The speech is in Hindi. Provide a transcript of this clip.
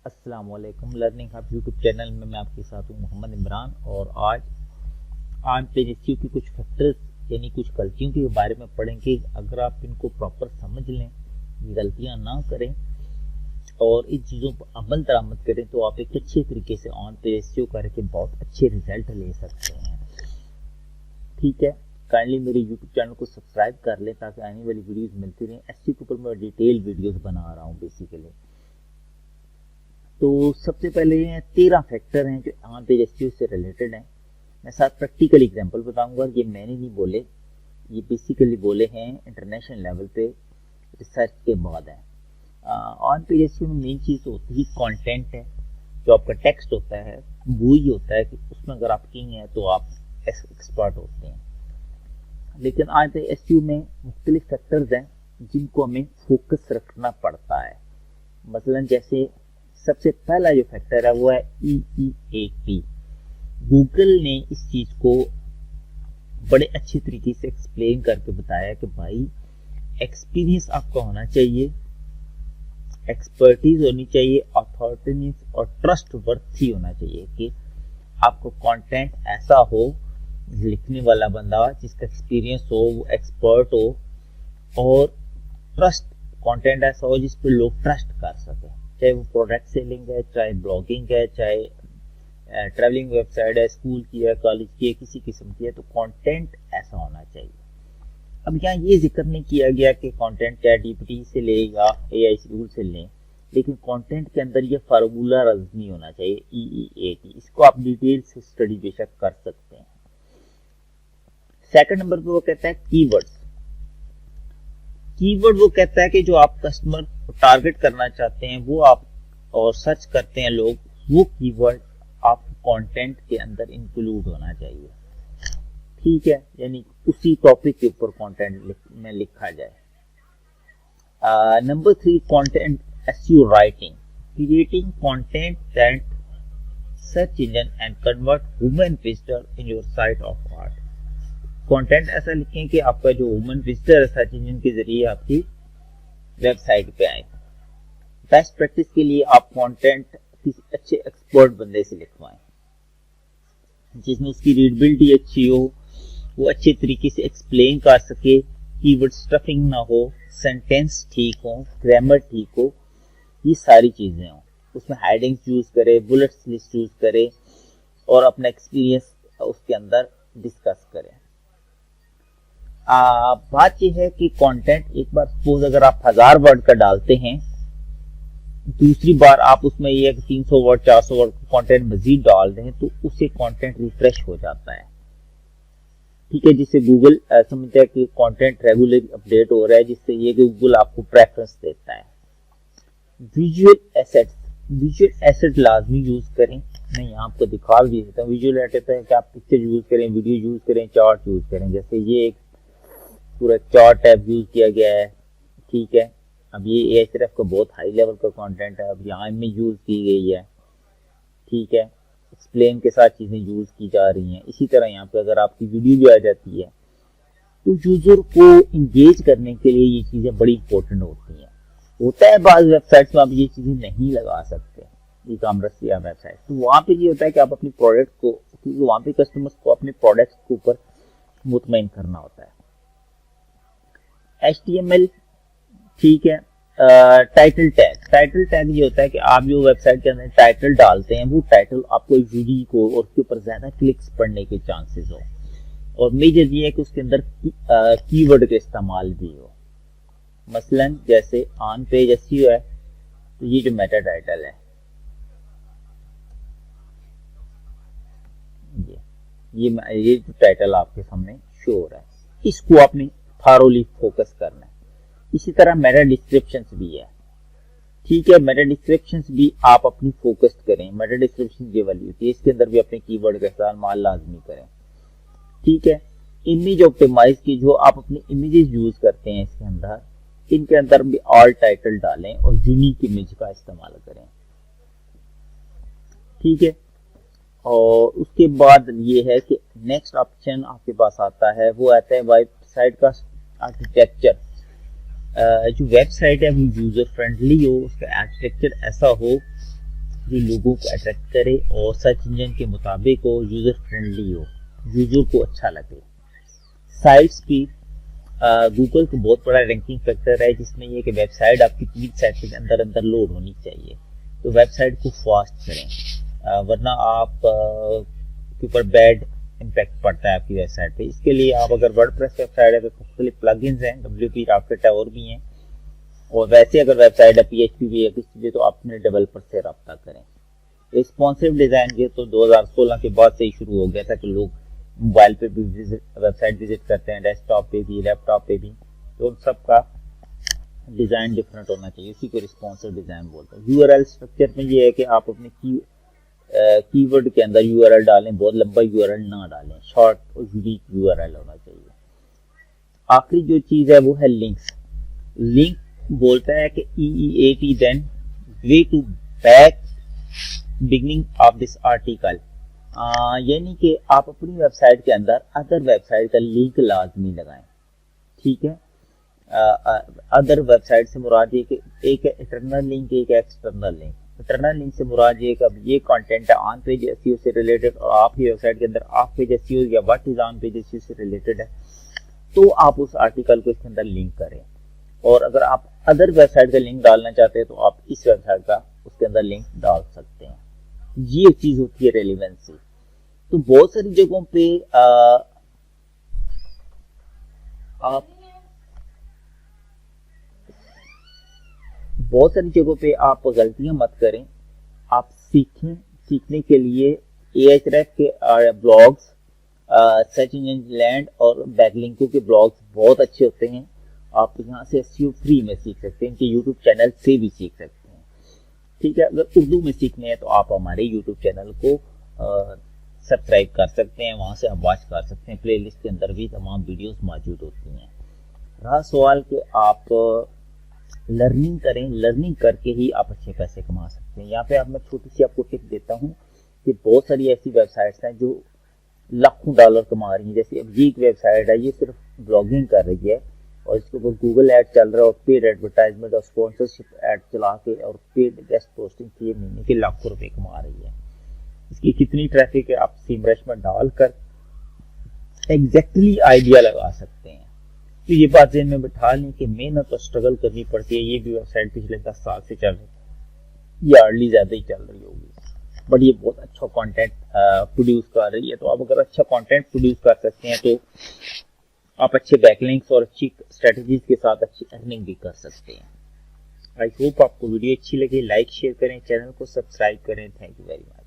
अस्सलाम वालेकुम। लर्निंग हब यूट्यूब चैनल में मैं आपके साथ हूँ मोहम्मद इमरान। और आज पेजेसियो की कुछ फैक्टर्स यानी कुछ गलतियों के बारे में पढ़ेंगे। अगर आप इनको प्रॉपर समझ लें, ये गलतियाँ ना करें और इन चीज़ों पर अमल दरामद करें तो आप एक अच्छे तरीके से ऑन पेजेसियो करके बहुत अच्छे रिजल्ट ले सकते हैं। ठीक है, काइंडली मेरे यूट्यूब चैनल को सब्सक्राइब कर लें ताकि आने वाली वीडियोज़ मिलती रहें। एसईओ के ऊपर मैं डिटेल वीडियोज़ बना रहा हूँ बेसिकली। तो सबसे पहले 13 फैक्टर हैं जो ऑन पेजेसियो से रिलेटेड हैं। मैं साथ प्रैक्टिकल एग्जांपल बताऊंगा। ये मैंने नहीं बोले, ये बेसिकली बोले हैं इंटरनेशनल लेवल पे रिसर्च के बाद है। ऑन पेजेसियो में मेन चीज़ होती है कंटेंट है, जो आपका टेक्स्ट होता है वो ही होता है कि उसमें अगर आप किंग हैं तो आप एक्सपर्ट होते हैं। लेकिन ऑन पेजेसियो में मुख्तलिफ फैक्टर्स हैं जिनको हमें फोकस रखना पड़ता है। मसलन जैसे सबसे पहला जो फैक्टर है वो है EEAT। गूगल ने इस चीज को बड़े अच्छे तरीके से एक्सप्लेन करके बताया कि भाई एक्सपीरियंस आपका होना चाहिए, एक्सपर्टीज होनी चाहिए, अथॉरिटीनेस और ट्रस्ट वर्थी होना चाहिए कि आपको कंटेंट ऐसा हो, लिखने वाला बंदा जिसका एक्सपीरियंस हो, वो एक्सपर्ट हो और ट्रस्ट कंटेंट ऐसा हो जिस पर लोग ट्रस्ट कर सके। चाहे वो प्रोडक्ट सेलिंग है, चाहे ब्लॉगिंग है, चाहे ट्रैवलिंग वेबसाइट है, स्कूल की है, कॉलेज की है, किसी किस्म की है, तो कंटेंट ऐसा होना चाहिए। अब यहाँ ये जिक्र नहीं किया गया कि कंटेंट ChatGPT से ले या AI टूल से लें, लेकिन कंटेंट के अंदर ये फार्मूला रजनी होना चाहिए EEAT। इसको आप डिटेल से स्टडी बेशक कर सकते हैं। सेकंड नंबर पे वो कहता है कीवर्ड्स। कीवर्ड वो कहता है कि जो आप कस्टमर को टारगेट करना चाहते हैं वो आप और सर्च करते हैं लोग, वो कीवर्ड आप कंटेंट के अंदर इंक्लूड होना चाहिए। ठीक है, यानी उसी टॉपिक के ऊपर कंटेंट में लिखा जाए। Number 3 content SEO writing, creating content that search engine and convert human visitor in your site of art. Content ऐसा लिखें कि आपका जो ह्यूमन विजिटर है सर्च इंजन के जरिए आपकी वेबसाइट पे आए। बेस्ट प्रैक्टिस के लिए आप कंटेंट किसी अच्छे एक्सपर्ट बंदे से लिखवाएं जिसमें उसकी रीडेबिलिटी अच्छी हो, वो अच्छे तरीके से एक्सप्लेन कर सके, कीवर्ड स्टफिंग ना हो, सेंटेंस ठीक हो, ग्रामर ठीक हो, ये सारी चीजें हो। उसमें हेडिंग्स यूज करे, बुलेट्स लिस्ट यूज करे और अपना एक्सपीरियंस उसके अंदर डिस्कस करे। बात यह है कि कंटेंट एक बार सपोज अगर आप 1000 वर्ड का डालते हैं, दूसरी बार आप उसमें ये 300 वर्ड 400 वर्ड कंटेंट मजीद डाल दें तो उससे कंटेंट रिफ्रेश हो जाता है। ठीक है, जिससे गूगल समझता है कि कंटेंट रेगुलर अपडेट हो रहा है, जिससे ये गूगल आपको प्रेफरेंस देता है। विजुअल एसेट्स, विजुअल एसेट लाजमी यूज करें। मैं यहाँ आपको दिखा भी देता हूँ। विजुअल एसेट है कि आप पिक्चर यूज करें, वीडियो यूज करें, चार्ट यूज करें। जैसे ये एक पूरा चार्ट टैब यूज किया गया है। ठीक है, अब ये AHRF का बहुत हाई लेवल का कंटेंट है, अब यहाँ में यूज की गई है। ठीक है, एक्सप्लेन के साथ चीजें यूज की जा रही हैं। इसी तरह यहाँ पे अगर आपकी वीडियो भी आ जाती है तो यूजर को इंगेज करने के लिए ये चीजें बड़ी इंपॉर्टेंट होती हैं। होता है बाज वेबसाइट्स में आप ये चीजें नहीं लगा सकते, ई कॉमर्स या वेबसाइट, तो वहां पे ये होता है कि आप अपनी प्रोडक्ट को, क्योंकि वहां पे कस्टमर्स को अपने प्रोडक्ट्स के ऊपर मुतमईन करना होता है। HTML, ठीक है। टाइटल टैग, टाइटल टैग ये होता है कि आप जो वेबसाइट के अंदर टाइटल डालते हैं वो टाइटल आपको यूनिक हो और उसके ऊपर ज्यादा क्लिक्स पड़ने के चांसेस हो। और मेजर ये है कि उसके अंदर कीवर्ड का इस्तेमाल भी हो। मसलन जैसे ऑन पेज SEO है तो ये जो मेटा टाइटल है, ये जो टाइटल आपके सामने शो हो रहा है, इसको आपने थारोली फोकस करना है। इसी तरह मेटा डिस्क्रिप्शंस भी है। ठीक है, मेटा डिस्क्रिप्शंस भी आप अपनी फोकस करें। मेटा डिस्क्रिप्शन ये वाली होती है, इसके अंदर भी अपने कीवर्ड का इस्तेमाल लाजमी करें। ठीक है, इमेज ऑप्टिमाइज की, जो आप अपनी इमेजेस यूज करते हैं इसके अंदर, इनके अंदर भी ऑल टाइटल डालें और यूनिक इमेज का इस्तेमाल करें। ठीक है, और उसके बाद ये है कि नेक्स्ट ऑप्शन आपके पास आता है, वो आता है वेबसाइट का आर्किटेक्चर। जो वेबसाइट है वो यूजर फ्रेंडली हो, उसका आर्किटेक्चर ऐसा हो जो लोगों को अट्रैक्ट करे और सर्च इंजन के मुताबिक हो, यूजर फ्रेंडली हो, यूजर को अच्छा लगे। साइट स्पीड गूगल को बहुत बड़ा रैंकिंग फैक्टर है, जिसमें ये कि वेबसाइट आपकी 3 सेकंड के अंदर अंदर लोड होनी चाहिए। तो वेबसाइट को फास्ट करें, वरना आप के ऊपर बैड इम्पैक्ट पड़ता है आपकी वेबसाइट पे। इसके लिए आप अगर वर्डप्रेस वेबसाइट है तो मुख्तलिफ प्लगइन्स हैं, WP रॉकेट और भी हैं। और वैसे अगर वेबसाइट है PHP भी है किसी भी, तो आप अपने डेवलपर से रब्ता करें। रिस्पॉन्सिव डिजाइन ये तो 2016 के बाद से ही शुरू हो गया था कि लोग मोबाइल पे भी वेबसाइट विजिट करते हैं, डेस्कटॉप पे भी, लैपटॉप पे भी। तो उन सब का डिजाइन डिफरेंट होना चाहिए, उसी को रिस्पॉन्सिव डिजाइन बोलते हैं। URL स्ट्रक्चर में ये है कि आप अपने कीवर्ड के अंदर URL डालें, बहुत लंबा URL ना डालें, शॉर्ट और यूनिक URL होना चाहिए। आखिरी जो चीज है वो है लिंक्स। लिंक बोलता है कि EEAT then way to back beginning of this article, यानी कि आप अपनी वेबसाइट के अंदर अदर वेबसाइट का लिंक लाजमी लगाएं। ठीक है, अदर वेबसाइट से मुराद ये कि एक इंटरनल लिंक, एक एक्सटर्नल लिंक। इंटरनल लिंक से मुराद ये कि अब ये कंटेंट है ऑन पेज एसईओ से रिलेटेड और आपकी वेबसाइट के अंदर ऑफ पेज एसईओ या what is on page SEO से रिलेटेड है, तो आप उस आर्टिकल को इसके अंदर लिंक करें। और अगर आप अदर वेबसाइट का लिंक डालना चाहते हैं तो आप इस वेबसाइट का उसके अंदर लिंक डाल सकते हैं। ये चीज होती है रेलिवेंसी। तो बहुत सारी जगहों पे आप गलतियां मत करें, आप सीखें। सीखने के लिए Ahref के ब्लॉग्स, सर्च इंजन लैंड और बैकलिंकों के ब्लॉग्स बहुत अच्छे होते हैं। आप यहाँ से SEO फ्री में सीख सकते हैं, इनके YouTube चैनल से भी सीख सकते हैं। ठीक है, अगर उर्दू में सीखने हैं तो आप हमारे YouTube चैनल को सब्सक्राइब कर सकते हैं, वहाँ से आप वॉच कर सकते हैं। प्लेलिस्ट के अंदर भी तमाम वीडियोस मौजूद होती हैं। रहा सवाल कि आप लर्निंग करें, लर्निंग करके ही आप अच्छे पैसे कमा सकते हैं। यहाँ पे मैं छोटी सी आपको टिप देता हूँ कि बहुत सारी ऐसी वेबसाइट्स हैं जो लाखों डॉलर कमा रही हैं। जैसे अब ये एक वेबसाइट है, ये सिर्फ ब्लॉगिंग कर रही है और इसके ऊपर गूगल ऐड चल रहा है और पेड एडवर्टाइजमेंट और स्पॉन्सरशिप ऐड चला के और पेड गेस्ट पोस्टिंग से महीने के लाखों रुपए कमा रही है। इसकी कितनी ट्रैफिक है आप सिमरश में डालकर एग्जैक्टली आइडिया लगा सकते हैं। तो ये बात ज़हन में बिठा लें कि मेहनत और स्ट्रगल करनी पड़ती है। ये भी वेबसाइट पिछले 10 साल से चल रही है या अर्ली ज़्यादा ही चल रही होगी, बट ये बहुत अच्छा कंटेंट प्रोड्यूस कर रही है। तो आप अगर अच्छा कंटेंट प्रोड्यूस कर सकते हैं तो आप अच्छे बैकलिंक्स और अच्छी स्ट्रेटजीज के साथ अच्छी अर्निंग भी कर सकते हैं। आई होप आपको वीडियो अच्छी लगी। लाइक शेयर करें, चैनल को सब्सक्राइब करें। Thank you very much.